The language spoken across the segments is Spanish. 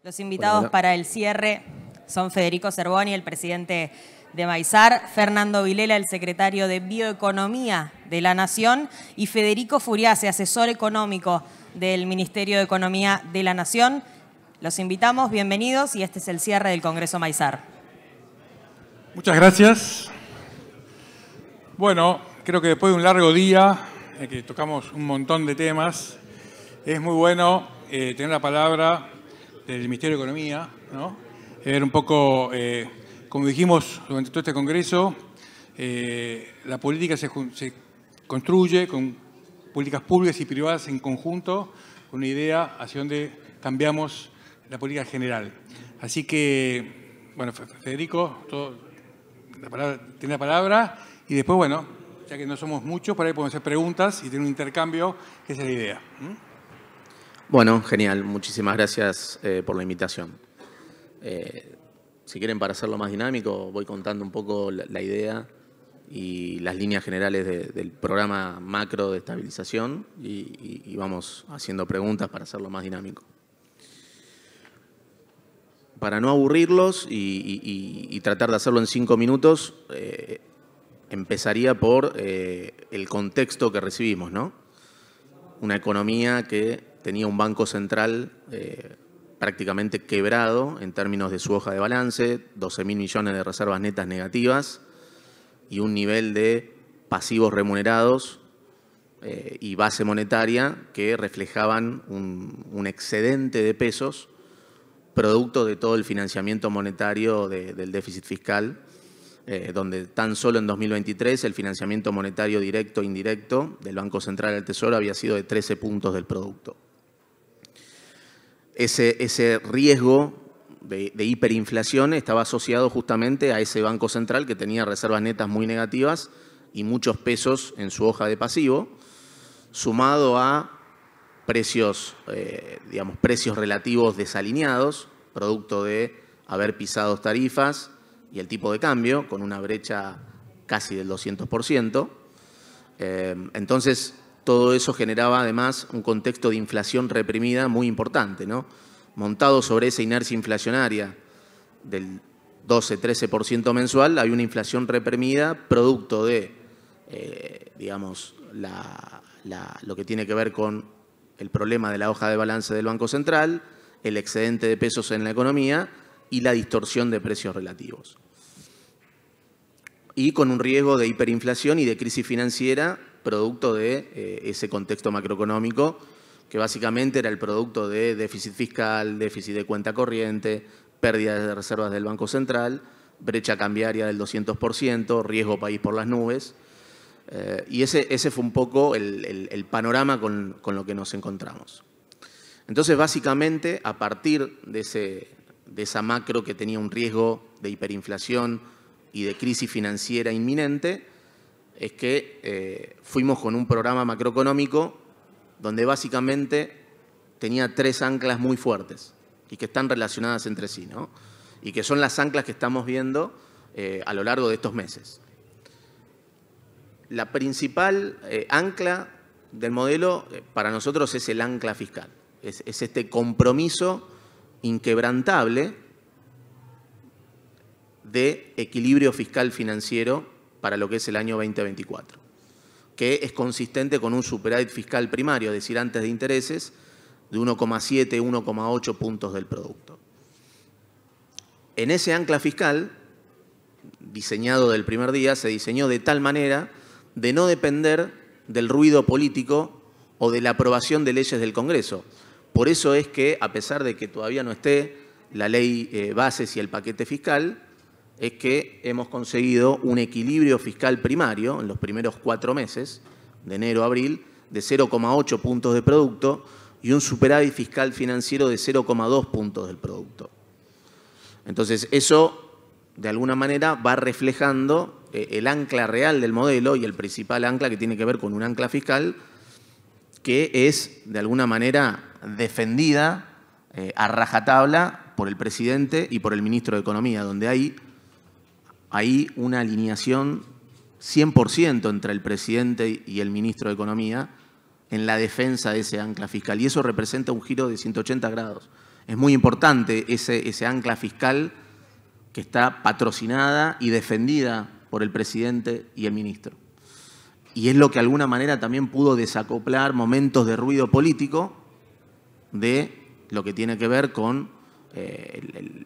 Los invitados para el cierre son Federico Zerboni, el presidente de Maizar, Fernando Vilela, el secretario de Bioeconomía de la Nación, y Federico Furiase, asesor económico del Ministerio de Economía de la Nación. Los invitamos, bienvenidos, y este es el cierre del Congreso Maizar. Muchas gracias. Bueno, creo que después de un largo día en que tocamos un montón de temas, es muy bueno tener la palabra del Ministerio de Economía, ¿no? Ver un poco, como dijimos durante todo este Congreso, la política se construye con políticas públicas y privadas en conjunto, con una idea hacia donde cambiamos la política general. Así que, bueno, Federico, tiene la palabra y después, bueno, ya que no somos muchos, por ahí podemos hacer preguntas y tener un intercambio, que esa es la idea. Bueno, genial. Muchísimas gracias por la invitación. Si quieren, para hacerlo más dinámico, voy contando un poco la idea y las líneas generales del programa macro de estabilización y vamos haciendo preguntas para hacerlo más dinámico. Para no aburrirlos y tratar de hacerlo en 5 minutos, empezaría por el contexto que recibimos, ¿no? Una economía que tenía un banco central prácticamente quebrado en términos de su hoja de balance, 12.000 millones de reservas netas negativas y un nivel de pasivos remunerados y base monetaria que reflejaban un excedente de pesos producto de todo el financiamiento monetario del déficit fiscal, donde tan solo en 2023 el financiamiento monetario directo e indirecto del Banco Central del Tesoro había sido de 13 puntos del producto. Ese riesgo de hiperinflación estaba asociado justamente a ese Banco Central que tenía reservas netas muy negativas y muchos pesos en su hoja de pasivo, sumado a precios, precios relativos desalineados, producto de haber pisado tarifas y el tipo de cambio, con una brecha casi del 200%. Entonces, todo eso generaba además un contexto de inflación reprimida muy importante, ¿no? Montado sobre esa inercia inflacionaria del 12-13% mensual, hay una inflación reprimida producto de, lo que tiene que ver con el problema de la hoja de balance del Banco Central, el excedente de pesos en la economía y la distorsión de precios relativos. Y con un riesgo de hiperinflación y de crisis financiera producto de ese contexto macroeconómico que básicamente era el producto de déficit fiscal, déficit de cuenta corriente, pérdida de reservas del Banco Central, brecha cambiaria del 200%, riesgo país por las nubes. Y ese fue un poco el panorama con lo que nos encontramos. Entonces, básicamente, a partir de esa macro que tenía un riesgo de hiperinflación y de crisis financiera inminente, es que fuimos con un programa macroeconómico donde básicamente tenía 3 anclas muy fuertes y que están relacionadas entre sí, ¿no? Y que son las anclas que estamos viendo a lo largo de estos meses. La principal ancla del modelo para nosotros es el ancla fiscal. Es este compromiso inquebrantable de equilibrio fiscal financiero para lo que es el año 2024, que es consistente con un superávit fiscal primario, es decir, antes de intereses, de 1,7, 1,8 puntos del producto. En ese ancla fiscal, diseñado del primer día, se diseñó de tal manera de no depender del ruido político o de la aprobación de leyes del Congreso. Por eso es que, a pesar de que todavía no esté la ley bases y el paquete fiscal, es que hemos conseguido un equilibrio fiscal primario en los primeros 4 meses, de enero a abril, de 0,8 puntos de producto y un superávit fiscal financiero de 0,2 puntos del producto. Entonces, eso, de alguna manera, va reflejando el ancla real del modelo y el principal ancla que tiene que ver con un ancla fiscal que es, de alguna manera, defendida a rajatabla por el presidente y por el ministro de Economía, donde hay una alineación 100% entre el presidente y el ministro de Economía en la defensa de ese ancla fiscal. Y eso representa un giro de 180 grados Es muy importante ese ancla fiscal que está patrocinada y defendida por el presidente y el ministro. Y es lo que de alguna manera también pudo desacoplar momentos de ruido político de lo que tiene que ver con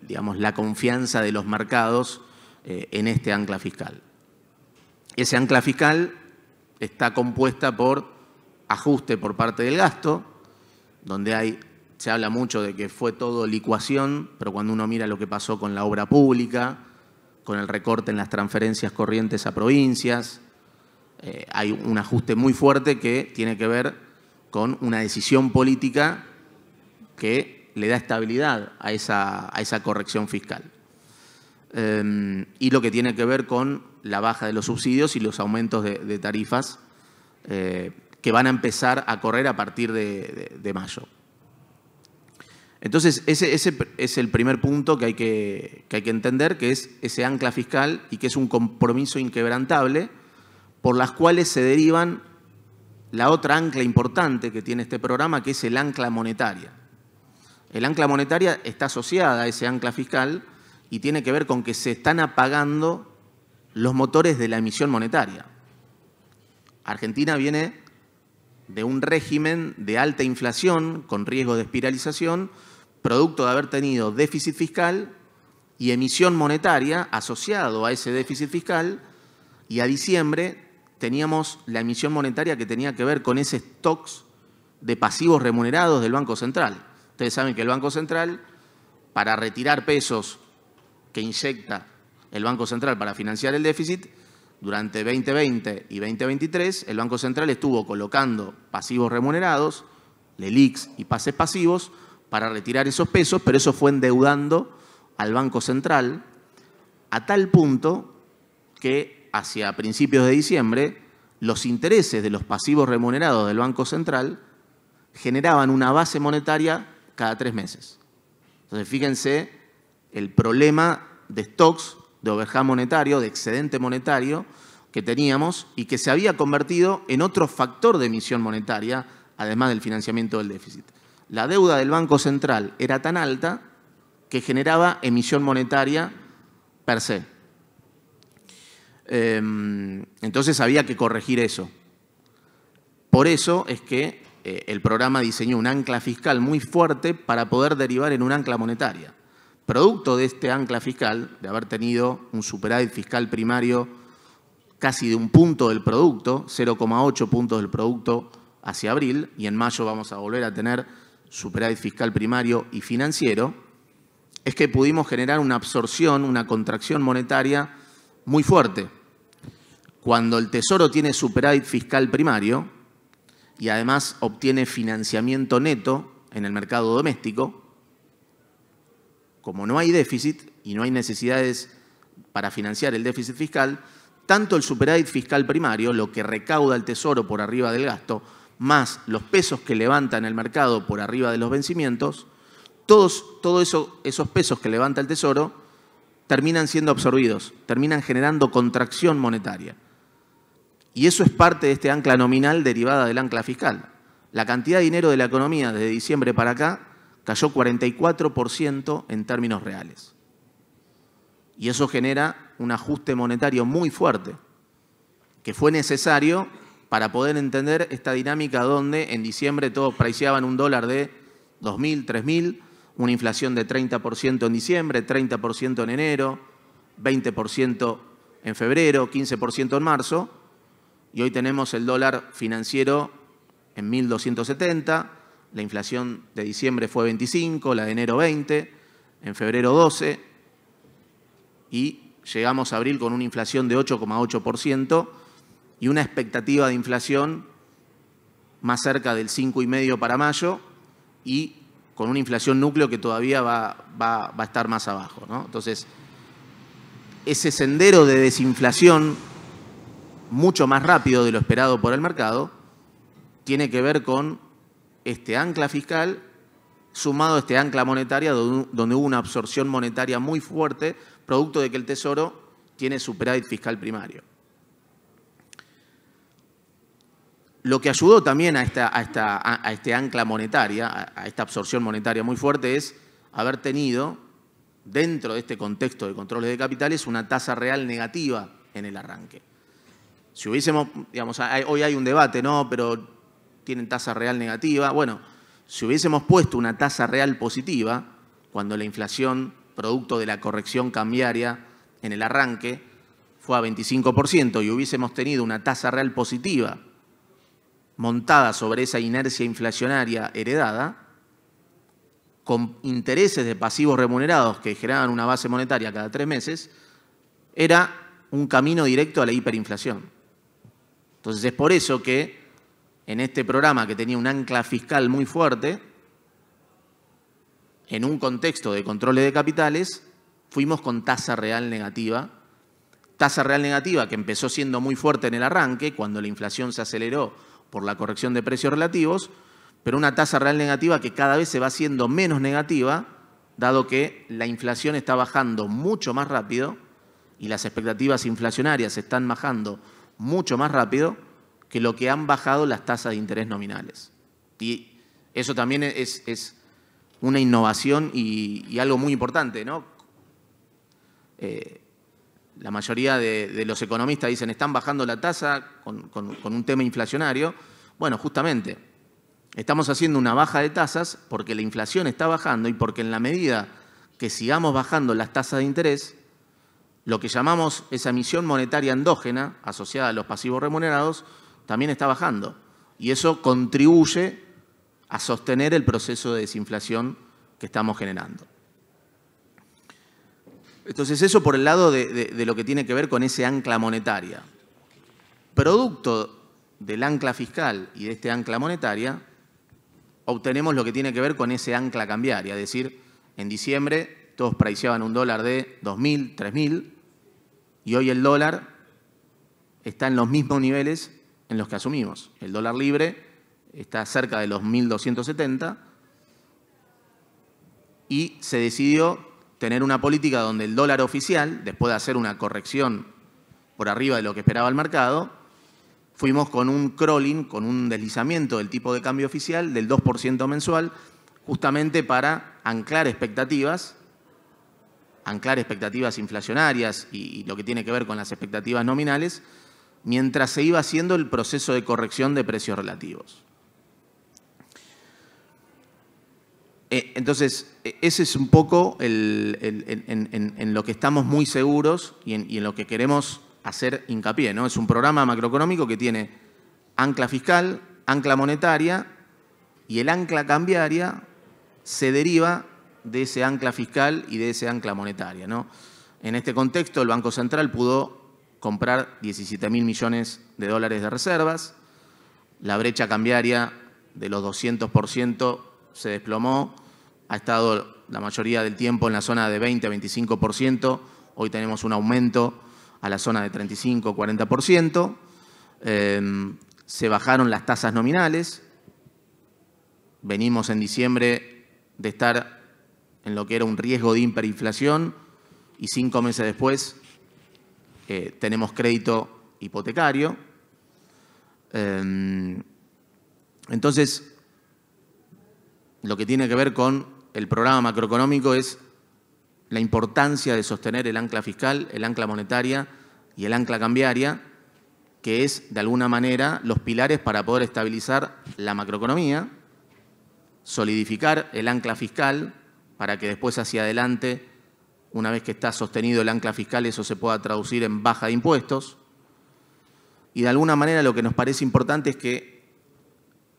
digamos, la confianza de los mercados en este ancla fiscal. Ese ancla fiscal está compuesta por ajuste por parte del gasto, donde se habla mucho de que fue todo licuación, pero cuando uno mira lo que pasó con la obra pública, con el recorte en las transferencias corrientes a provincias, hay un ajuste muy fuerte que tiene que ver con una decisión política que le da estabilidad a esa corrección fiscal. Y lo que tiene que ver con la baja de los subsidios y los aumentos de tarifas que van a empezar a correr a partir de mayo. Entonces, ese es el primer punto que hay que entender, que es ese ancla fiscal y que es un compromiso inquebrantable por las cuales se derivan la otra ancla importante que tiene este programa, que es el ancla monetaria. El ancla monetaria está asociada a ese ancla fiscal y tiene que ver con que se están apagando los motores de la emisión monetaria. Argentina viene de un régimen de alta inflación con riesgo de espiralización, producto de haber tenido déficit fiscal y emisión monetaria asociado a ese déficit fiscal, y a diciembre teníamos la emisión monetaria que tenía que ver con ese stocks de pasivos remunerados del Banco Central. Ustedes saben que el Banco Central, para retirar pesos que inyecta el Banco Central para financiar el déficit, durante 2020 y 2023, el Banco Central estuvo colocando pasivos remunerados, LELIQs y pases pasivos, para retirar esos pesos, pero eso fue endeudando al Banco Central a tal punto que hacia principios de diciembre los intereses de los pasivos remunerados del Banco Central generaban una base monetaria cada 3 meses. Entonces, fíjense el problema de stocks, de overhang monetario, de excedente monetario que teníamos y que se había convertido en otro factor de emisión monetaria, además del financiamiento del déficit. La deuda del Banco Central era tan alta que generaba emisión monetaria per se. Entonces había que corregir eso. Por eso es que el programa diseñó un ancla fiscal muy fuerte para poder derivar en un ancla monetaria. Producto de este ancla fiscal, de haber tenido un superávit fiscal primario casi de 1 punto del producto, 0,8 puntos del producto hacia abril, y en mayo vamos a volver a tener superávit fiscal primario y financiero, es que pudimos generar una absorción, una contracción monetaria muy fuerte. Cuando el Tesoro tiene superávit fiscal primario y además obtiene financiamiento neto en el mercado doméstico, como no hay déficit y no hay necesidades para financiar el déficit fiscal, tanto el superávit fiscal primario, lo que recauda el Tesoro por arriba del gasto, más los pesos que levanta en el mercado por arriba de los vencimientos, todos esos pesos que levanta el Tesoro terminan siendo absorbidos, terminan generando contracción monetaria. Y eso es parte de este ancla nominal derivada del ancla fiscal. La cantidad de dinero de la economía desde diciembre para acá cayó 44% en términos reales. Y eso genera un ajuste monetario muy fuerte, que fue necesario para poder entender esta dinámica donde en diciembre todos priceaban un dólar de 2.000, 3.000, una inflación de 30% en diciembre, 30% en enero, 20% en febrero, 15% en marzo, y hoy tenemos el dólar financiero en 1.270, la inflación de diciembre fue 25, la de enero 20, en febrero 12, y llegamos a abril con una inflación de 8,8% y una expectativa de inflación más cerca del 5,5% para mayo y con una inflación núcleo que todavía va a estar más abajo, ¿no? Entonces, ese sendero de desinflación mucho más rápido de lo esperado por el mercado tiene que ver con este ancla fiscal sumado a este ancla monetaria donde hubo una absorción monetaria muy fuerte producto de que el Tesoro tiene superávit fiscal primario. Lo que ayudó también a este ancla monetaria, a esta absorción monetaria muy fuerte, es haber tenido, dentro de este contexto de controles de capitales, una tasa real negativa en el arranque. Si hubiésemos, digamos, hoy hay un debate, ¿no? Pero tienen tasa real negativa. Bueno, si hubiésemos puesto una tasa real positiva, cuando la inflación, producto de la corrección cambiaria en el arranque, fue a 25% y hubiésemos tenido una tasa real positiva montada sobre esa inercia inflacionaria heredada, con intereses de pasivos remunerados que generaban una base monetaria cada 3 meses, era un camino directo a la hiperinflación. Entonces es por eso que en este programa que tenía un ancla fiscal muy fuerte, en un contexto de controles de capitales, fuimos con tasa real negativa. Tasa real negativa que empezó siendo muy fuerte en el arranque, cuando la inflación se aceleró por la corrección de precios relativos, pero una tasa real negativa que cada vez se va haciendo menos negativa, dado que la inflación está bajando mucho más rápido y las expectativas inflacionarias están bajando mucho más rápido que lo que han bajado las tasas de interés nominales. Y eso también es una innovación y algo muy importante, ¿no? La mayoría de los economistas dicen están bajando la tasa con un tema inflacionario. Bueno, justamente, estamos haciendo una baja de tasas porque la inflación está bajando y porque en la medida que sigamos bajando las tasas de interés, lo que llamamos esa emisión monetaria endógena asociada a los pasivos remunerados también está bajando. Y eso contribuye a sostener el proceso de desinflación que estamos generando. Entonces, eso por el lado de lo que tiene que ver con ese ancla monetaria. Producto del ancla fiscal y de este ancla monetaria, obtenemos lo que tiene que ver con ese ancla cambiaria. Es decir, en diciembre todos priceaban un dólar de 2.000, 3.000 y hoy el dólar está en los mismos niveles en los que asumimos. El dólar libre está cerca de los 1.270 y se decidió tener una política donde el dólar oficial, después de hacer una corrección por arriba de lo que esperaba el mercado, fuimos con un crawling, con un deslizamiento del tipo de cambio oficial del 2% mensual, justamente para anclar expectativas inflacionarias y lo que tiene que ver con las expectativas nominales, mientras se iba haciendo el proceso de corrección de precios relativos. Entonces, ese es un poco en lo que estamos muy seguros y en lo que queremos hacer hincapié, ¿no? Es un programa macroeconómico que tiene ancla fiscal, ancla monetaria, y el ancla cambiaria se deriva de ese ancla fiscal y de ese ancla monetaria, ¿no? En este contexto, el Banco Central pudo comprar 17.000 millones de dólares de reservas, la brecha cambiaria de los 200% se desplomó, ha estado la mayoría del tiempo en la zona de 20 a 25%, hoy tenemos un aumento a la zona de 35 40%, se bajaron las tasas nominales, venimos en diciembre de estar en lo que era un riesgo de hiperinflación y 5 meses después tenemos crédito hipotecario. Entonces, lo que tiene que ver con el programa macroeconómico es la importancia de sostener el ancla fiscal, el ancla monetaria y el ancla cambiaria, que es, de alguna manera, los pilares para poder estabilizar la macroeconomía, solidificar el ancla fiscal para que después hacia adelante, una vez que está sostenido el ancla fiscal, eso se pueda traducir en baja de impuestos. Y de alguna manera lo que nos parece importante es que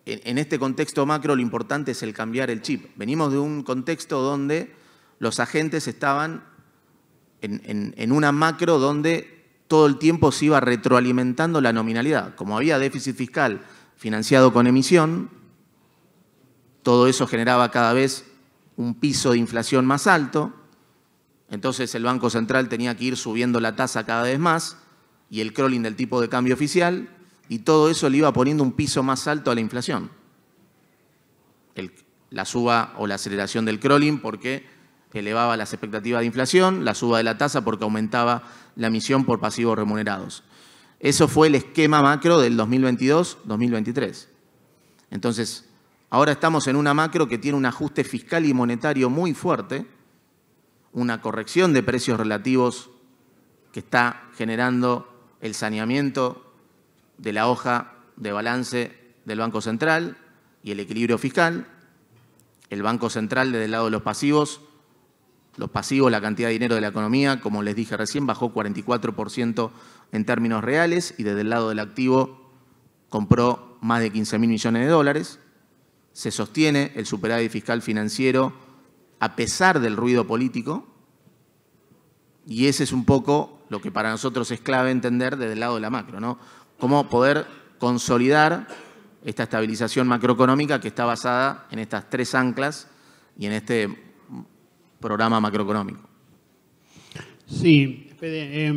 en este contexto macro lo importante es el cambiar el chip. Venimos de un contexto donde los agentes estaban en una macro donde todo el tiempo se iba retroalimentando la nominalidad. Como había déficit fiscal financiado con emisión, todo eso generaba cada vez un piso de inflación más alto, entonces el Banco Central tenía que ir subiendo la tasa cada vez más y el crawling del tipo de cambio oficial, y todo eso le iba poniendo un piso más alto a la inflación. La suba o la aceleración del crawling porque elevaba las expectativas de inflación, la suba de la tasa porque aumentaba la emisión por pasivos remunerados. Eso fue el esquema macro del 2022-2023. Entonces, Ahora estamos en una macro que tiene un ajuste fiscal y monetario muy fuerte, una corrección de precios relativos que está generando el saneamiento de la hoja de balance del Banco Central y el equilibrio fiscal. El Banco Central, desde el lado de los pasivos, la cantidad de dinero de la economía, como les dije recién, bajó 44% en términos reales, y desde el lado del activo compró más de 15.000 millones de dólares. Se sostiene el superávit fiscal financiero a pesar del ruido político, y ese es un poco lo que para nosotros es clave entender desde el lado de la macro, ¿no? Cómo poder consolidar esta estabilización macroeconómica que está basada en estas tres anclas y en este programa macroeconómico. Sí, Fede,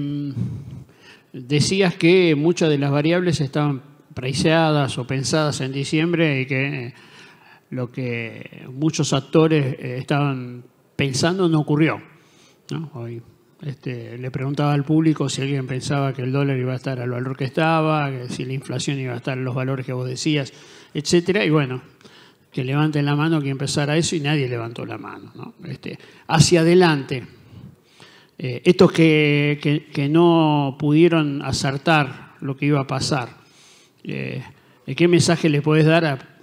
decías que muchas de las variables estaban priceadas o pensadas en diciembre y que lo que muchos actores estaban pensando no ocurrió, ¿no? Hoy le preguntaba al público si alguien pensaba que el dólar iba a estar al valor que estaba, que si la inflación iba a estar en los valores que vos decías, etcétera, y bueno, que levanten la mano que empezara eso, y nadie levantó la mano, ¿no? Hacia adelante, estos que no pudieron acertar lo que iba a pasar, ¿qué mensaje les podés dar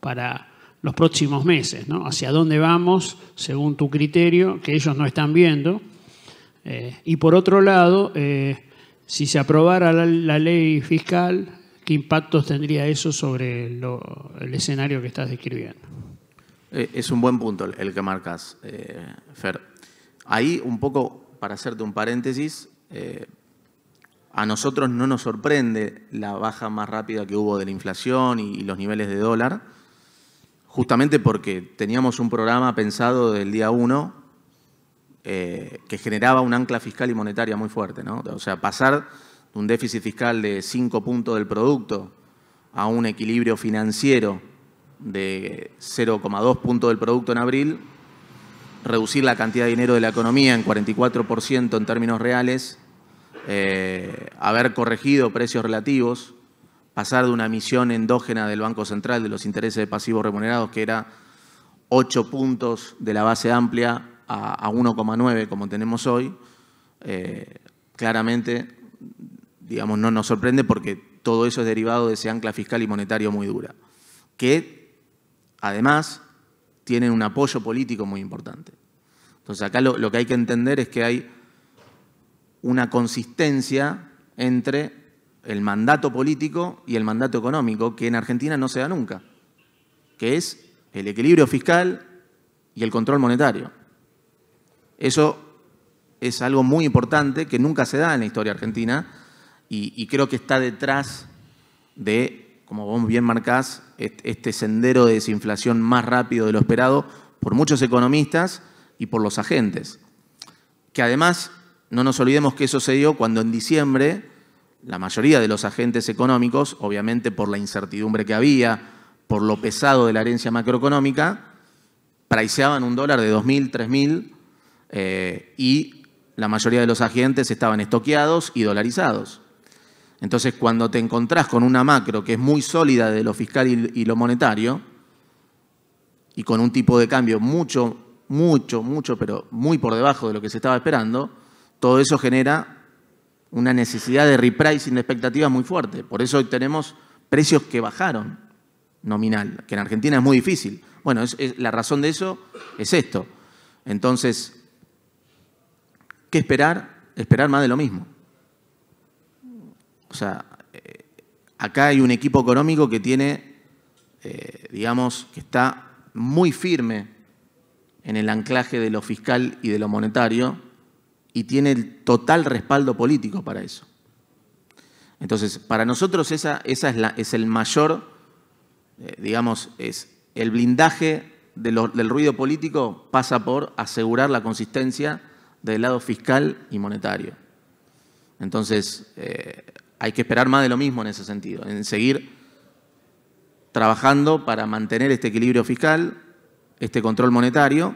para los próximos meses, ¿no? ¿Hacia dónde vamos según tu criterio, que ellos no están viendo? Y por otro lado, si se aprobara la ley fiscal, ¿qué impactos tendría eso sobre el escenario que estás describiendo? Es un buen punto el que marcas, Fer. Ahí, un poco, para hacerte un paréntesis, a nosotros no nos sorprende la baja más rápida que hubo de la inflación y los niveles de dólar, justamente porque teníamos un programa pensado del día 1 que generaba un ancla fiscal y monetaria muy fuerte, ¿no? O sea, pasar de un déficit fiscal de 5 puntos del producto a un equilibrio financiero de 0,2 puntos del producto en abril, reducir la cantidad de dinero de la economía en 44% en términos reales, haber corregido precios relativos, pasar de una emisión endógena del Banco Central de los intereses de pasivos remunerados, que era 8 puntos de la base amplia, a 1,9 como tenemos hoy, claramente, digamos, no nos sorprende porque todo eso es derivado de ese ancla fiscal y monetario muy dura, que además tienen un apoyo político muy importante. Entonces acá lo que hay que entender es que hay una consistencia entre el mandato político y el mandato económico que en Argentina no se da nunca, que es el equilibrio fiscal y el control monetario. Eso es algo muy importante que nunca se da en la historia argentina y creo que está detrás de, como vos bien marcás, este sendero de desinflación más rápido de lo esperado por muchos economistas y por los agentes. Que además, no nos olvidemos que eso se dio cuando en diciembre la mayoría de los agentes económicos, obviamente por la incertidumbre que había, por lo pesado de la herencia macroeconómica, priceaban un dólar de 2.000, 3.000, y la mayoría de los agentes estaban estoqueados y dolarizados. Entonces, cuando te encontrás con una macro que es muy sólida de lo fiscal y lo monetario, y con un tipo de cambio mucho, pero muy por debajo de lo que se estaba esperando, todo eso genera una necesidad de repricing de expectativas muy fuerte. Por eso hoy tenemos precios que bajaron nominal, que en Argentina es muy difícil. Bueno, la razón de eso es esto. Entonces, ¿qué esperar? Esperar más de lo mismo. O sea, acá hay un equipo económico que tiene, digamos, que está muy firme en el anclaje de lo fiscal y de lo monetario y tiene el total respaldo político para eso. Entonces, para nosotros es el mayor, digamos, es el blindaje del ruido político pasa por asegurar la consistencia del lado fiscal y monetario. Entonces, hay que esperar más de lo mismo en ese sentido, en seguir trabajando para mantener este equilibrio fiscal, este control monetario.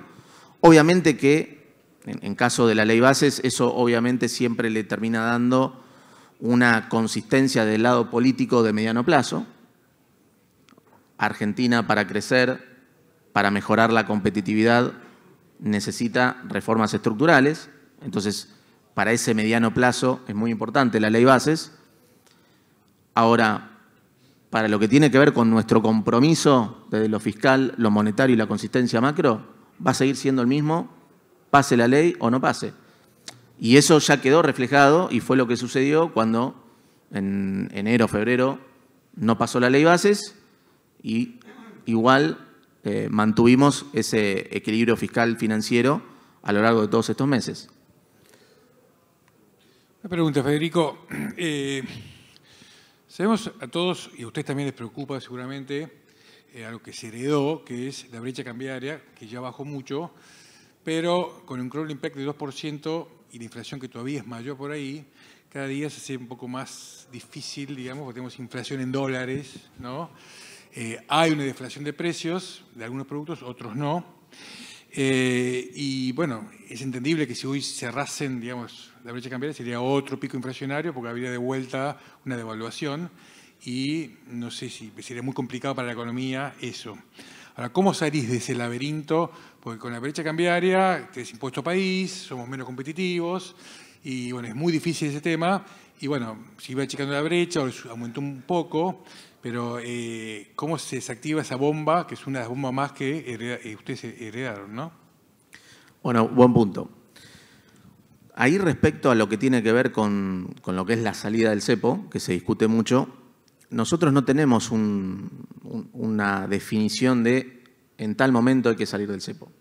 Obviamente que, en caso de la ley bases, eso obviamente siempre le termina dando una consistencia del lado político de mediano plazo. Argentina, para crecer, para mejorar la competitividad, necesita reformas estructurales. Entonces, para ese mediano plazo es muy importante la ley bases. Ahora, para lo que tiene que ver con nuestro compromiso desde lo fiscal, lo monetario y la consistencia macro, va a seguir siendo el mismo, pase la ley o no pase. Y eso ya quedó reflejado y fue lo que sucedió cuando en enero, febrero, no pasó la ley bases y igual mantuvimos ese equilibrio fiscal financiero a lo largo de todos estos meses. Una pregunta, Federico. Sabemos a todos, y a ustedes también les preocupa seguramente, algo que se heredó, que es la brecha cambiaria, que ya bajó mucho, pero con un crawling impact de 2% y la inflación que todavía es mayor por ahí, cada día se hace un poco más difícil, digamos, porque tenemos inflación en dólares, ¿no? Hay una deflación de precios de algunos productos, otros no. Y bueno, es entendible que si hoy cerrasen, digamos, la brecha cambiaria sería otro pico inflacionario porque habría de vuelta una devaluación y no sé si sería muy complicado para la economía eso. Ahora, ¿cómo salís de ese laberinto? Porque con la brecha cambiaria tenés impuesto país, somos menos competitivos y bueno, es muy difícil ese tema. Y bueno, si va achicando la brecha, aumentó un poco, pero ¿cómo se desactiva esa bomba, que es una de las bombas más que ustedes heredaron, ¿no? Bueno, buen punto. Ahí respecto a lo que tiene que ver con lo que es la salida del cepo, que se discute mucho, nosotros no tenemos una definición de en tal momento hay que salir del cepo.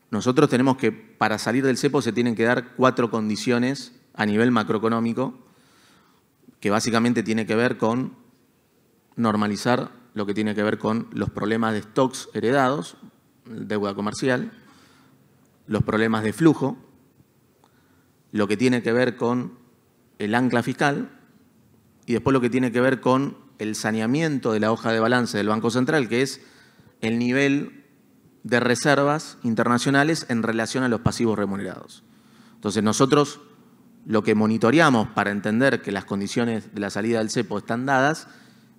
Nosotros tenemos que, para salir del cepo se tienen que dar 4 condiciones a nivel macroeconómico, que básicamente tiene que ver con normalizar lo que tiene que ver con los problemas de stocks heredados, deuda comercial, los problemas de flujo, lo que tiene que ver con el ancla fiscal y después lo que tiene que ver con el saneamiento de la hoja de balance del Banco Central, que es el nivel de reservas internacionales en relación a los pasivos remunerados. Entonces nosotros lo que monitoreamos para entender que las condiciones de la salida del cepo están dadas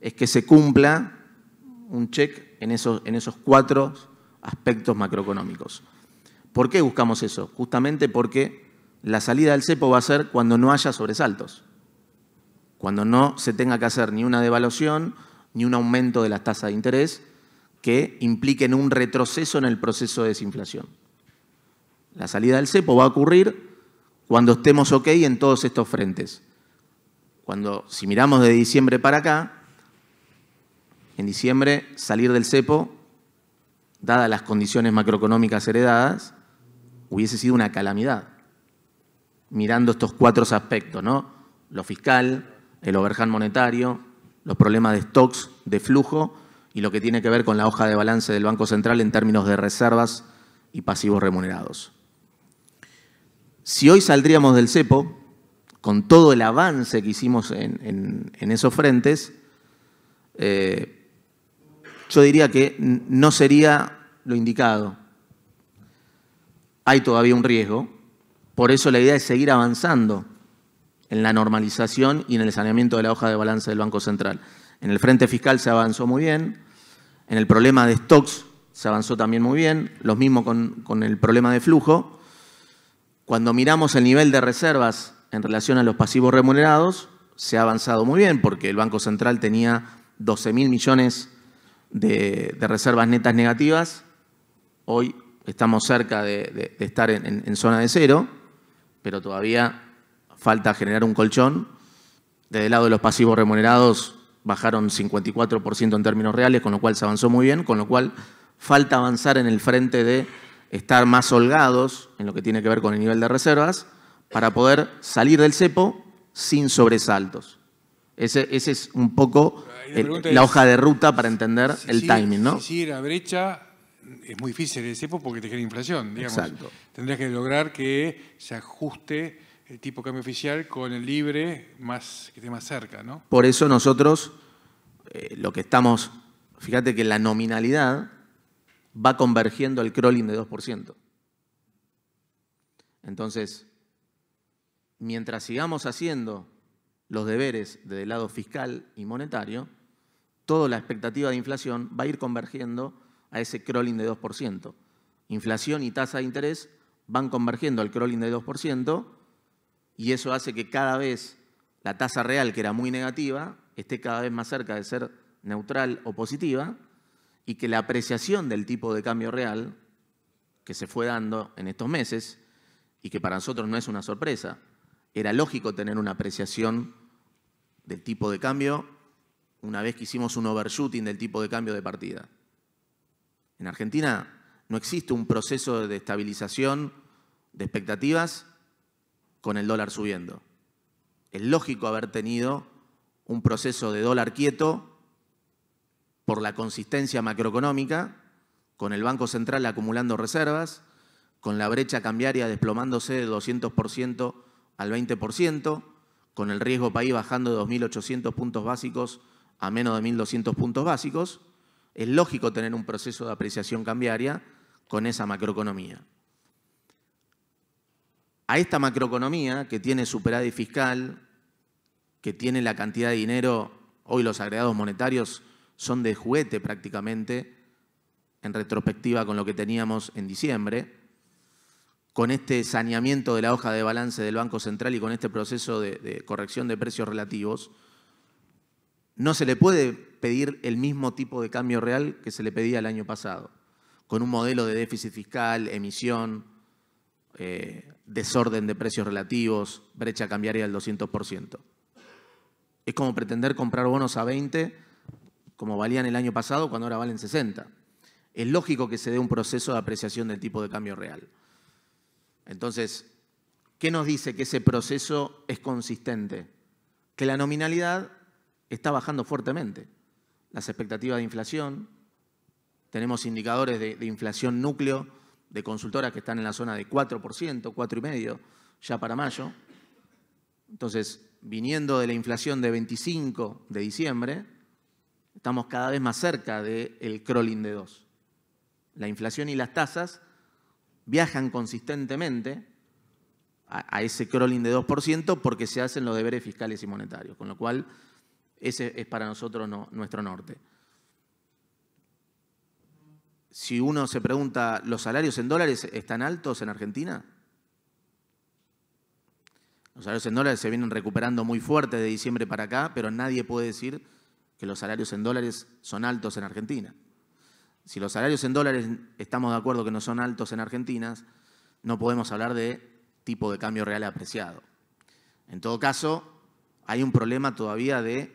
es que se cumpla un check en esos 4 aspectos macroeconómicos. ¿Por qué buscamos eso? Justamente porque la salida del cepo va a ser cuando no haya sobresaltos, cuando no se tenga que hacer ni una devaluación ni un aumento de las tasas de interés que impliquen un retroceso en el proceso de desinflación. La salida del cepo va a ocurrir cuando estemos ok en todos estos frentes. Si miramos de diciembre para acá, en diciembre salir del cepo, dadas las condiciones macroeconómicas heredadas, hubiese sido una calamidad. Mirando estos 4 aspectos, ¿no? Lo fiscal, el overhang monetario, los problemas de stocks, de flujo y lo que tiene que ver con la hoja de balance del Banco Central en términos de reservas y pasivos remunerados. Si hoy saldríamos del cepo, con todo el avance que hicimos en esos frentes, yo diría que no sería lo indicado. Hay todavía un riesgo, por eso la idea es seguir avanzando en la normalización y en el saneamiento de la hoja de balance del Banco Central. En el frente fiscal se avanzó muy bien, en el problema de stocks se avanzó también muy bien, lo mismo con el problema de flujo. Cuando miramos el nivel de reservas en relación a los pasivos remunerados, se ha avanzado muy bien porque el Banco Central tenía 12.000 millones de reservas netas negativas. Hoy estamos cerca de estar en zona de cero, pero todavía falta generar un colchón. Desde el lado de los pasivos remunerados bajaron 54% en términos reales, con lo cual se avanzó muy bien, con lo cual falta avanzar en el frente de estar más holgados en lo que tiene que ver con el nivel de reservas para poder salir del cepo sin sobresaltos. Ese es un poco la hoja de ruta para entender el timing, ¿no? Si la brecha es muy difícil el cepo porque te genera inflación, digamos. Exacto. Tendrías que lograr que se ajuste el tipo de cambio oficial con el libre que esté más cerca, ¿no? Por eso nosotros lo que estamos, fíjate que la nominalidad va convergiendo al crawling de 2%. Entonces, mientras sigamos haciendo los deberes del lado fiscal y monetario, toda la expectativa de inflación va a ir convergiendo a ese crawling de 2%. Inflación y tasa de interés van convergiendo al crawling de 2% y eso hace que cada vez la tasa real, que era muy negativa, esté cada vez más cerca de ser neutral o positiva y que la apreciación del tipo de cambio real que se fue dando en estos meses y que para nosotros no es una sorpresa, era lógico tener una apreciación del tipo de cambio una vez que hicimos un overshooting del tipo de cambio de partida. En Argentina no existe un proceso de estabilización de expectativas con el dólar subiendo. Es lógico haber tenido un proceso de dólar quieto por la consistencia macroeconómica, con el Banco Central acumulando reservas, con la brecha cambiaria desplomándose del 200% al 20%, con el riesgo país bajando de 2.800 puntos básicos a menos de 1.200 puntos básicos. Es lógico tener un proceso de apreciación cambiaria con esa macroeconomía. A esta macroeconomía que tiene superávit fiscal, que tiene la cantidad de dinero, hoy los agregados monetarios son de juguete prácticamente, en retrospectiva con lo que teníamos en diciembre, con este saneamiento de la hoja de balance del Banco Central y con este proceso de corrección de precios relativos, no se le puede pedir el mismo tipo de cambio real que se le pedía el año pasado, con un modelo de déficit fiscal, emisión, desorden de precios relativos, brecha cambiaria del 200%. Es como pretender comprar bonos a 20, como valían el año pasado, cuando ahora valen 60. Es lógico que se dé un proceso de apreciación del tipo de cambio real. Entonces, ¿qué nos dice que ese proceso es consistente? Que la nominalidad está bajando fuertemente. Las expectativas de inflación, tenemos indicadores de inflación núcleo de consultoras que están en la zona de 4%, 4,5% ya para mayo. Entonces, viniendo de la inflación de 25 de diciembre, estamos cada vez más cerca del crawling de 2. La inflación y las tasas viajan consistentemente a ese crawling de 2% porque se hacen los deberes fiscales y monetarios, con lo cual ese es para nosotros nuestro norte. Si uno se pregunta, ¿los salarios en dólares están altos en Argentina? Los salarios en dólares se vienen recuperando muy fuerte de diciembre para acá, pero nadie puede decir que los salarios en dólares son altos en Argentina. Si los salarios en dólares estamos de acuerdo que no son altos en Argentina, no podemos hablar de tipo de cambio real apreciado. En todo caso, hay un problema todavía de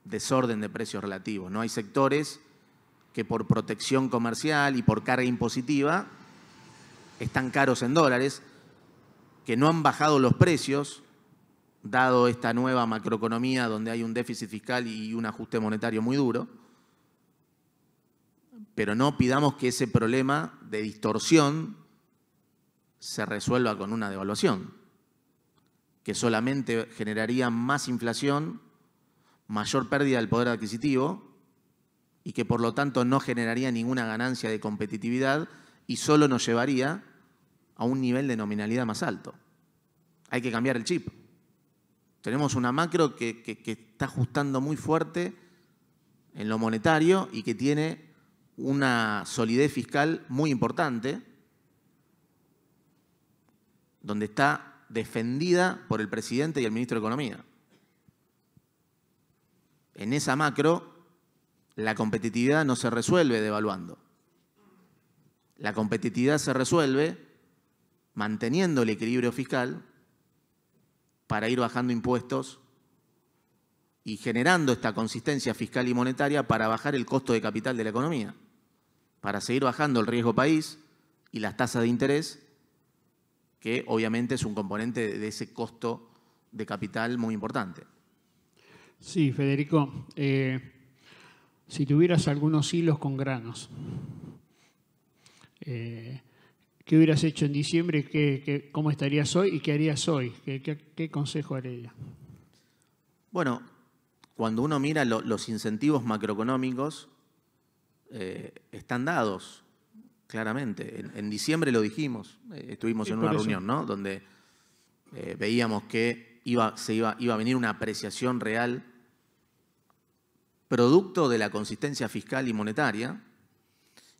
desorden de precios relativos. No hay sectores que por protección comercial y por carga impositiva están caros en dólares, que no han bajado los precios, dado esta nueva macroeconomía donde hay un déficit fiscal y un ajuste monetario muy duro. Pero no pidamos que ese problema de distorsión se resuelva con una devaluación, que solamente generaría más inflación, mayor pérdida del poder adquisitivo y que por lo tanto no generaría ninguna ganancia de competitividad y solo nos llevaría a un nivel de nominalidad más alto. Hay que cambiar el chip. Tenemos una macro que está ajustando muy fuerte en lo monetario y que tiene una solidez fiscal muy importante, donde está defendida por el presidente y el ministro de Economía. En esa macro, la competitividad no se resuelve devaluando. La competitividad se resuelve manteniendo el equilibrio fiscal para ir bajando impuestos y generando esta consistencia fiscal y monetaria para bajar el costo de capital de la economía, para seguir bajando el riesgo país y las tasas de interés, que obviamente es un componente de ese costo de capital muy importante. Sí, Federico, si tuvieras algunos hilos con granos, ¿qué hubieras hecho en diciembre? ¿Cómo estarías hoy y qué harías hoy? ¿Qué consejo harías? Bueno, cuando uno mira los incentivos macroeconómicos, están dados claramente. En diciembre lo dijimos, estuvimos en una reunión, ¿no? Donde veíamos que iba a venir una apreciación real producto de la consistencia fiscal y monetaria,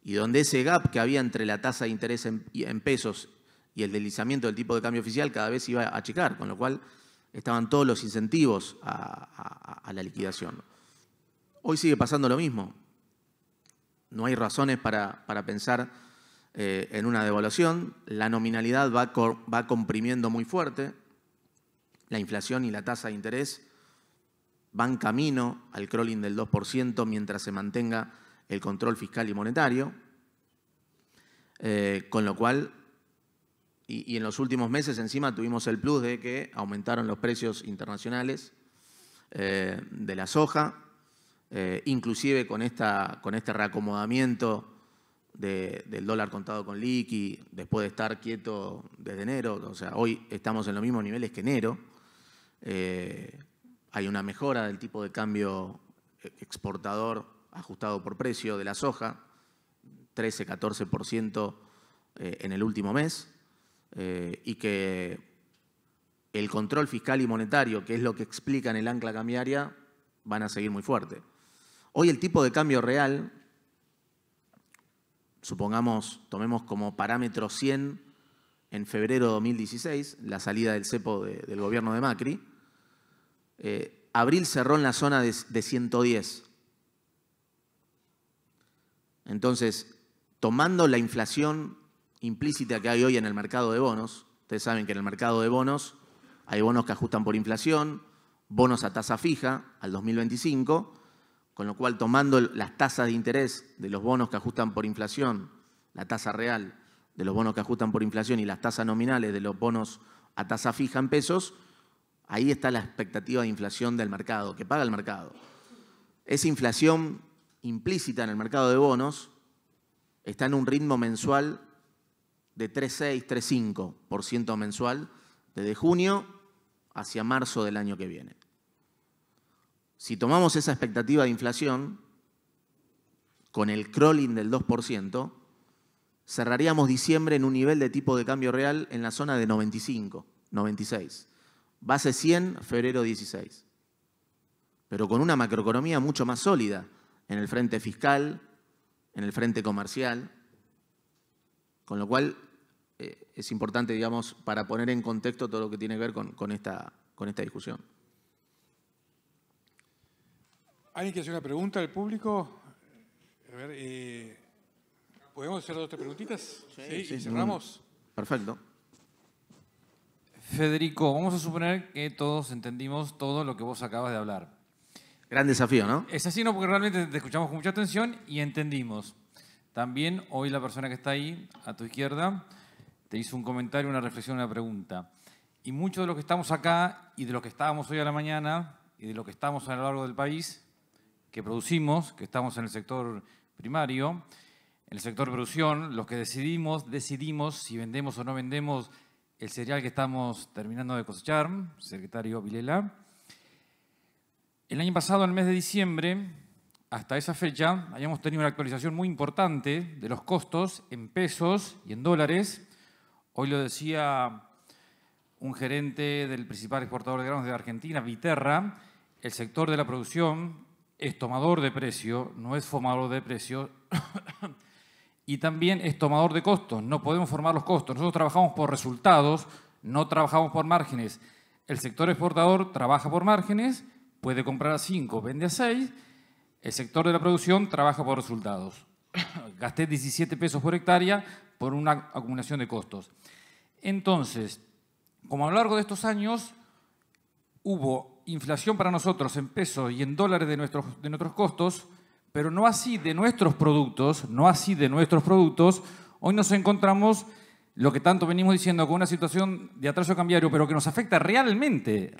y donde ese gap que había entre la tasa de interés en pesos y el deslizamiento del tipo de cambio oficial cada vez iba a achicar, con lo cual estaban todos los incentivos a la liquidación. Hoy sigue pasando lo mismo. No hay razones para pensar en una devaluación. La nominalidad va comprimiendo muy fuerte. La inflación y la tasa de interés van camino al crawling del 2% mientras se mantenga el control fiscal y monetario. Con lo cual, y en los últimos meses encima tuvimos el plus de que aumentaron los precios internacionales de la soja, inclusive con este reacomodamiento del dólar contado con liqui, después de estar quieto desde enero. O sea, hoy estamos en los mismos niveles que enero. Hay una mejora del tipo de cambio exportador ajustado por precio de la soja, 13-14% en el último mes, y que el control fiscal y monetario, que es lo que explica en el ancla cambiaria, van a seguir muy fuerte. Hoy el tipo de cambio real, supongamos, tomemos como parámetro 100 en febrero de 2016, la salida del cepo del gobierno de Macri, abril cerró en la zona de 110. Entonces, tomando la inflación implícita que hay hoy en el mercado de bonos, ustedes saben que en el mercado de bonos hay bonos que ajustan por inflación, bonos a tasa fija al 2025, con lo cual tomando las tasas de interés de los bonos que ajustan por inflación, la tasa real de los bonos que ajustan por inflación y las tasas nominales de los bonos a tasa fija en pesos, ahí está la expectativa de inflación del mercado, que paga el mercado. Esa inflación implícita en el mercado de bonos está en un ritmo mensual de 3,6, 3,5% mensual desde junio hacia marzo del año que viene. Si tomamos esa expectativa de inflación con el crawling del 2%, cerraríamos diciembre en un nivel de tipo de cambio real en la zona de 95, 96. Base 100, febrero 16. Pero con una macroeconomía mucho más sólida en el frente fiscal, en el frente comercial, con lo cual es importante, digamos, para poner en contexto todo lo que tiene que ver con esta discusión. ¿Alguien quiere hacer una pregunta del público? A ver, ¿podemos hacer 2 o 3 preguntitas? Sí, y cerramos. Perfecto. Federico, vamos a suponer que todos entendimos todo lo que vos acabas de hablar. Gran desafío, ¿no? Es así, ¿no? Porque realmente te escuchamos con mucha atención y entendimos. También hoy la persona que está ahí, a tu izquierda, te hizo un comentario, una reflexión, una pregunta. Y mucho de lo que estamos acá y de lo que estábamos hoy a la mañana y de lo que estamos a lo largo del país, que producimos, que estamos en el sector primario, en el sector de producción, los que decidimos si vendemos o no vendemos el cereal que estamos terminando de cosechar, secretario Vilela. El año pasado, en el mes de diciembre, hasta esa fecha, habíamos tenido una actualización muy importante de los costos en pesos y en dólares. Hoy lo decía un gerente del principal exportador de granos de Argentina, Viterra, el sector de la producción es tomador de precio, no es formador de precio, y también es tomador de costos. No podemos formar los costos. Nosotros trabajamos por resultados, no trabajamos por márgenes. El sector exportador trabaja por márgenes, puede comprar a 5, vende a 6. El sector de la producción trabaja por resultados. Gasté 17 pesos por hectárea por una acumulación de costos. Entonces, como a lo largo de estos años hubo inflación para nosotros en pesos y en dólares de nuestros costos, pero no así de nuestros productos, hoy nos encontramos lo que tanto venimos diciendo con una situación de atraso cambiario, pero que nos afecta realmente,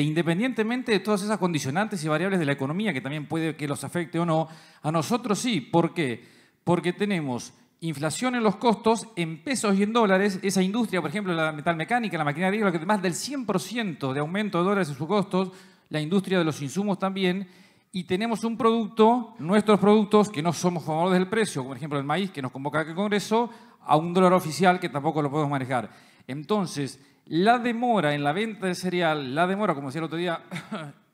independientemente de todas esas condicionantes y variables de la economía, que también puede que los afecte o no, a nosotros sí. ¿Por qué? Porque tenemos inflación en los costos, en pesos y en dólares. Esa industria, por ejemplo, la metalmecánica, la maquinaria agrícola, que más del 100% de aumento de dólares en sus costos, la industria de los insumos también. Y tenemos un producto, nuestros productos, que no somos formadores del precio, como por ejemplo el maíz, que nos convoca al Congreso, a un dólar oficial que tampoco lo podemos manejar. Entonces, la demora en la venta de cereal, la demora, como decía el otro día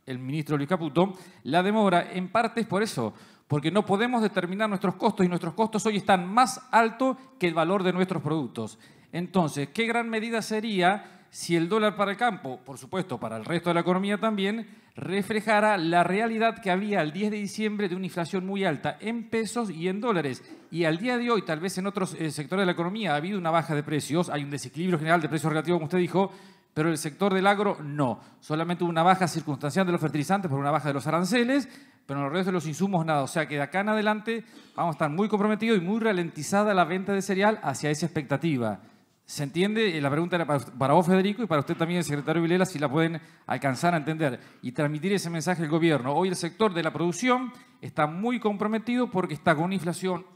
el ministro Luis Caputo, la demora en parte es por eso, porque no podemos determinar nuestros costos y nuestros costos hoy están más altos que el valor de nuestros productos. Entonces, ¿qué gran medida sería si el dólar para el campo, por supuesto para el resto de la economía también, reflejara la realidad que había el 10 de diciembre de una inflación muy alta en pesos y en dólares? Y al día de hoy, tal vez en otros sectores de la economía ha habido una baja de precios, hay un desequilibrio general de precios relativos, como usted dijo, pero el sector del agro no. Solamente una baja circunstancial de los fertilizantes por una baja de los aranceles, pero en el resto de los insumos nada. O sea que de acá en adelante vamos a estar muy comprometidos y muy ralentizada la venta de cereal hacia esa expectativa. ¿Se entiende? La pregunta era para vos, Federico, y para usted también, el secretario Vilela, si la pueden alcanzar a entender y transmitir ese mensaje al gobierno. Hoy el sector de la producción está muy comprometido porque está con una inflación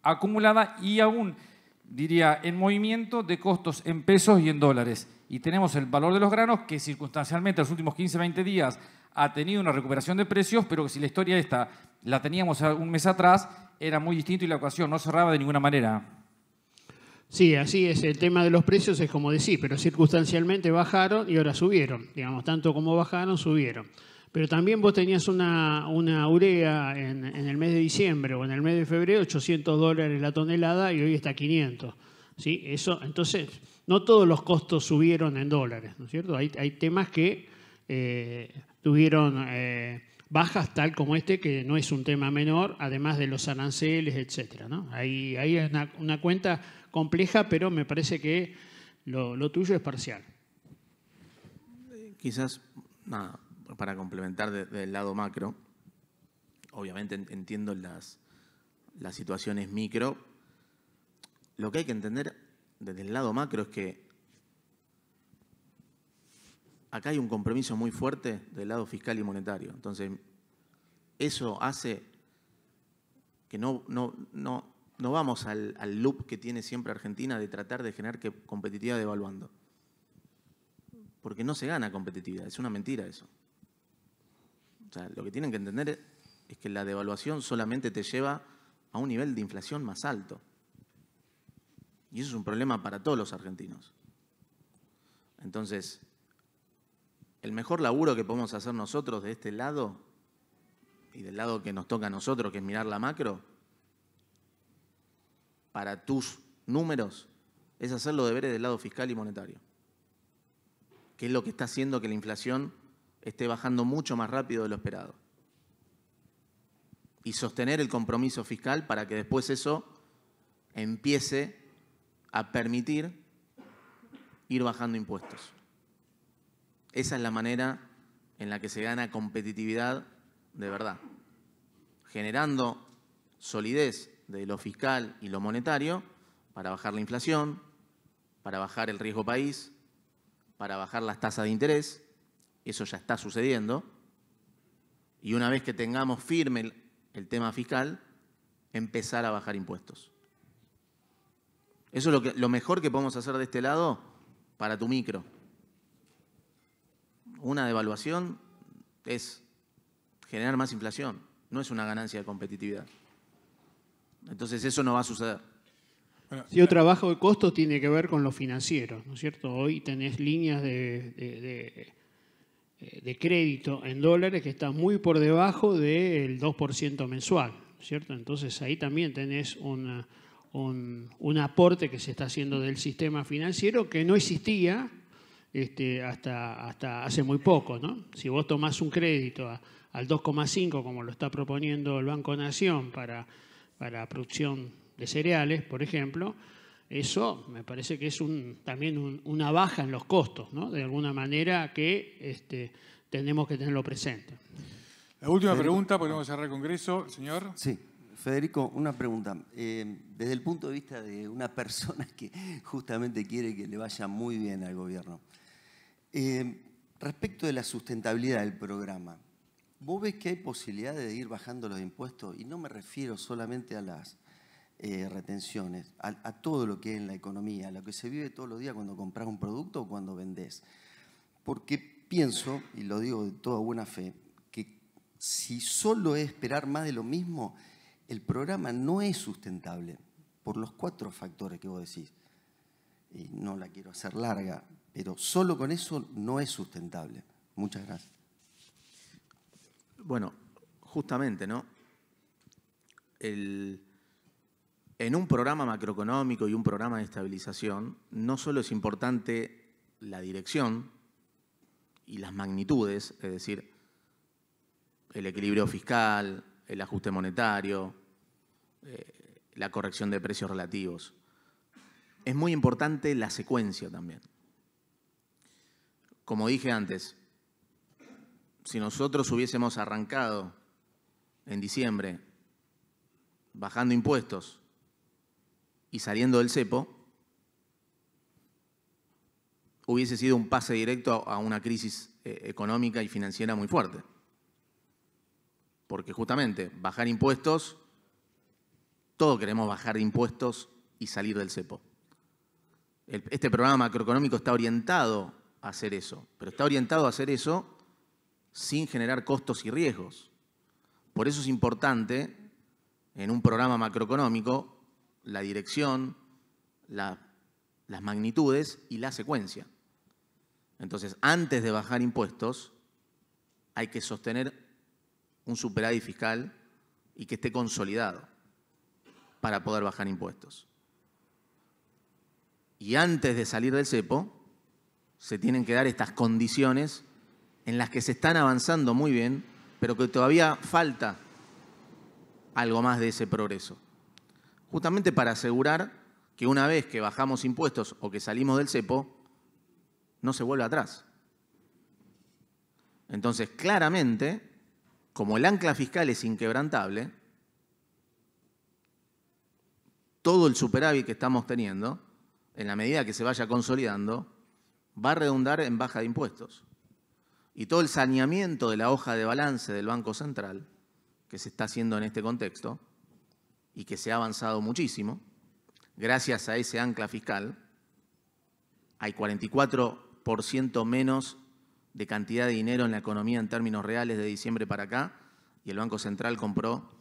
acumulada y aún, diría, en movimiento de costos en pesos y en dólares. Y tenemos el valor de los granos que circunstancialmente en los últimos 15, 20 días ha tenido una recuperación de precios, pero que si la historia esta la teníamos un mes atrás, era muy distinto y la ecuación no cerraba de ninguna manera. Sí, así es. El tema de los precios es como decir, pero circunstancialmente bajaron y ahora subieron. Digamos, tanto como bajaron, subieron. Pero también vos tenías una urea en el mes de diciembre o en el mes de febrero, $800 la tonelada y hoy está 500. ¿Sí? Eso, entonces, no todos los costos subieron en dólares, ¿no es cierto? Hay temas que tuvieron bajas tal como este, que no es un tema menor, además de los aranceles, etcétera, ¿no? Ahí es una cuenta compleja, pero me parece que lo tuyo es parcial. Quizás, nada, para complementar del lado macro, obviamente entiendo las situaciones micro. Lo que hay que entender desde el lado macro es que acá hay un compromiso muy fuerte del lado fiscal y monetario. Entonces, eso hace que no vamos al loop que tiene siempre Argentina de tratar de generar competitividad devaluando. Porque no se gana competitividad, es una mentira eso. O sea, lo que tienen que entender es que la devaluación solamente te lleva a un nivel de inflación más alto. Y eso es un problema para todos los argentinos. Entonces, el mejor laburo que podemos hacer nosotros de este lado y del lado que nos toca a nosotros, que es mirar la macro, para tus números, es hacer los deberes del lado fiscal y monetario, que es lo que está haciendo que la inflación esté bajando mucho más rápido de lo esperado. Y sostener el compromiso fiscal para que después eso empiece a permitir ir bajando impuestos. Esa es la manera en la que se gana competitividad de verdad, generando solidez de lo fiscal y lo monetario para bajar la inflación, para bajar el riesgo país, para bajar las tasas de interés. Eso ya está sucediendo. Y una vez que tengamos firme el tema fiscal, empezar a bajar impuestos. Eso es lo mejor que podemos hacer de este lado para tu micro. Una devaluación es generar más inflación, no es una ganancia de competitividad. Entonces eso no va a suceder. Si otro trabajo de costo tiene que ver con lo financiero, ¿no es cierto? Hoy tenés líneas de crédito en dólares que están muy por debajo del 2% mensual, ¿no es cierto? Entonces ahí también tenés un aporte que se está haciendo del sistema financiero que no existía hasta hace muy poco, ¿no? Si vos tomás un crédito al 2,5, como lo está proponiendo el Banco Nación para producción de cereales, por ejemplo, eso me parece que es también una baja en los costos, ¿no? De alguna manera que tenemos que tenerlo presente. La última pregunta, podemos cerrar el Congreso, señor. Sí, Federico, una pregunta. Desde el punto de vista de una persona que justamente quiere que le vaya muy bien al gobierno, respecto de la sustentabilidad del programa, ¿vos ves que hay posibilidades de ir bajando los impuestos? Y no me refiero solamente a las retenciones, a todo lo que es en la economía, a lo que se vive todos los días cuando compras un producto o cuando vendés. Porque pienso, y lo digo de toda buena fe, que si solo es esperar más de lo mismo, el programa no es sustentable por los 4 factores que vos decís. Y no la quiero hacer larga, pero solo con eso no es sustentable. Muchas gracias. Bueno, justamente, ¿no? En un programa macroeconómico y un programa de estabilización, no solo es importante la dirección y las magnitudes, es decir, el equilibrio fiscal, el ajuste monetario, la corrección de precios relativos. Es muy importante la secuencia también. Como dije antes, si nosotros hubiésemos arrancado en diciembre bajando impuestos y saliendo del cepo, hubiese sido un pase directo a una crisis económica y financiera muy fuerte. Porque justamente bajar impuestos, todos queremos bajar impuestos y salir del cepo. Este programa macroeconómico está orientado a hacer eso, pero está orientado a hacer eso sin generar costos y riesgos. Por eso es importante en un programa macroeconómico la dirección, las magnitudes y la secuencia. Entonces, antes de bajar impuestos, hay que sostener un superávit fiscal y que esté consolidado para poder bajar impuestos. Y antes de salir del cepo, se tienen que dar estas condiciones en las que se están avanzando muy bien, pero que todavía falta algo más de ese progreso. Justamente para asegurar que una vez que bajamos impuestos o que salimos del cepo, no se vuelve atrás. Entonces, claramente, como el ancla fiscal es inquebrantable, todo el superávit que estamos teniendo, en la medida que se vaya consolidando, va a redundar en baja de impuestos. Y todo el saneamiento de la hoja de balance del Banco Central, que se está haciendo en este contexto, y que se ha avanzado muchísimo, gracias a ese ancla fiscal, hay 44% menos de cantidad de dinero en la economía en términos reales de diciembre para acá, y el Banco Central compró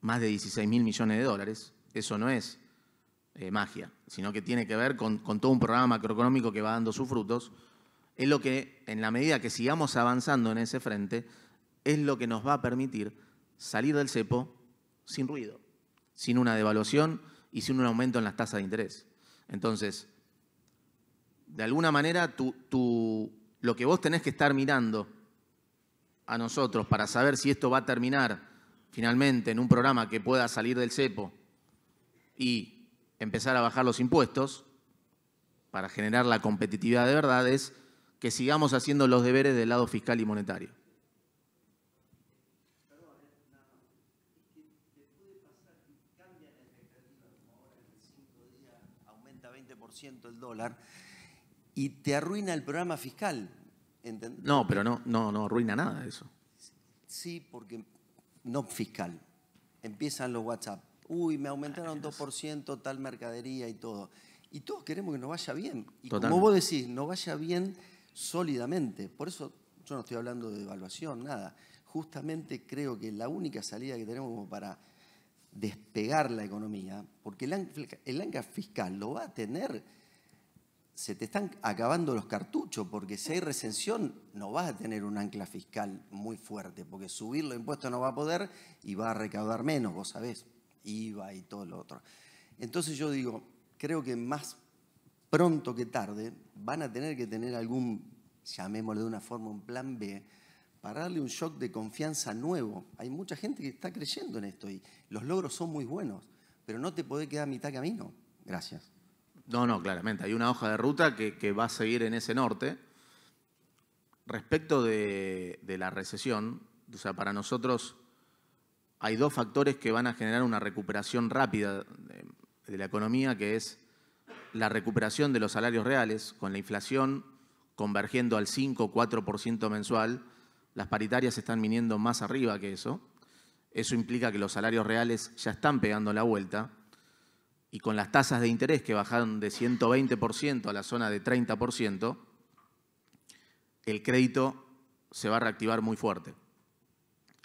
más de 16.000 millones de dólares. Eso no es magia, sino que tiene que ver con todo un programa macroeconómico que va dando sus frutos. Es lo que, en la medida que sigamos avanzando en ese frente, es lo que nos va a permitir salir del cepo sin ruido, sin una devaluación y sin un aumento en las tasas de interés. Entonces, de alguna manera, lo que vos tenés que estar mirando a nosotros para saber si esto va a terminar finalmente en un programa que pueda salir del cepo y empezar a bajar los impuestos para generar la competitividad de verdad es que sigamos haciendo los deberes del lado fiscal y monetario. Aumenta 20% el dólar y te arruina el programa fiscal. ¿Entendés? No, pero no arruina nada eso. Sí, porque no fiscal. Empiezan los WhatsApp. Uy, me aumentaron 2% tal mercadería y todo. Y todos queremos que nos vaya bien. Y totalmente, como vos decís, nos vaya bien sólidamente. Por eso yo no estoy hablando de devaluación, nada. Justamente creo que la única salida que tenemos como para despegar la economía, porque el ancla fiscal lo va a tener, se te están acabando los cartuchos, porque si hay recesión no vas a tener un ancla fiscal muy fuerte, porque subir los impuestos no va a poder y va a recaudar menos, vos sabés, IVA y todo lo otro. Entonces yo digo, creo que más pronto que tarde van a tener que tener algún, llamémosle de una forma, un plan B, para darle un shock de confianza nuevo. Hay mucha gente que está creyendo en esto y los logros son muy buenos, pero no te podés quedar a mitad camino. Gracias. No, claramente. Hay una hoja de ruta que va a seguir en ese norte. Respecto de la recesión, o sea, para nosotros hay dos factores que van a generar una recuperación rápida de la economía, que es la recuperación de los salarios reales, con la inflación convergiendo al 5 o 4% mensual. Las paritarias están viniendo más arriba que eso. Eso implica que los salarios reales ya están pegando la vuelta. Y con las tasas de interés que bajaron de 120% a la zona de 30%, el crédito se va a reactivar muy fuerte.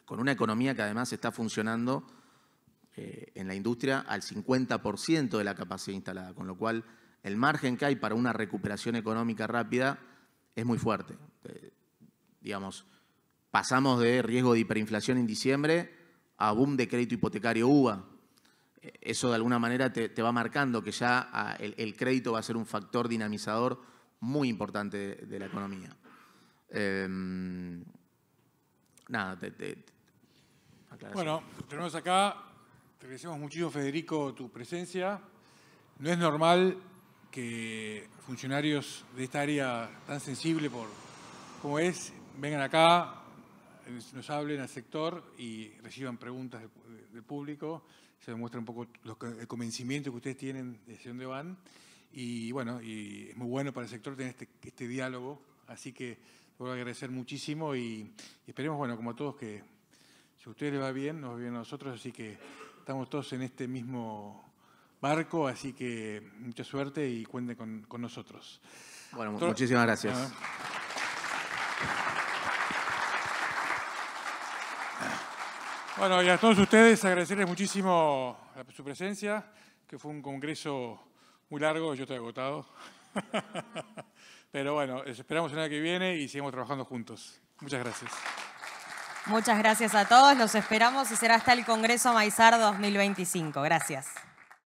Con una economía que además está funcionando en la industria al 50% de la capacidad instalada, con lo cual el margen que hay para una recuperación económica rápida es muy fuerte. Digamos, pasamos de riesgo de hiperinflación en diciembre a boom de crédito hipotecario UVA. Eso de alguna manera te va marcando que ya el crédito va a ser un factor dinamizador muy importante de la economía. Nada, bueno, tenemos acá, te agradecemos muchísimo, Federico, tu presencia. No es normal que funcionarios de esta área tan sensible como es, vengan acá, nos hablen al sector y reciban preguntas del público. Se demuestra un poco el convencimiento que ustedes tienen de hacia dónde van. Y bueno, y es muy bueno para el sector tener este diálogo. Así que voy a agradecer muchísimo y esperemos, bueno, como a todos, que si a ustedes les va bien, nos va bien a nosotros. Así que estamos todos en este mismo barco. Así que mucha suerte y cuenten con nosotros. Bueno, muchísimas gracias. Bueno, y a todos ustedes agradecerles muchísimo su presencia, que fue un congreso muy largo, yo estoy agotado. Pero bueno, les esperamos el año que viene y seguimos trabajando juntos. Muchas gracias. Muchas gracias a todos, los esperamos y será hasta el Congreso Maizar 2025. Gracias.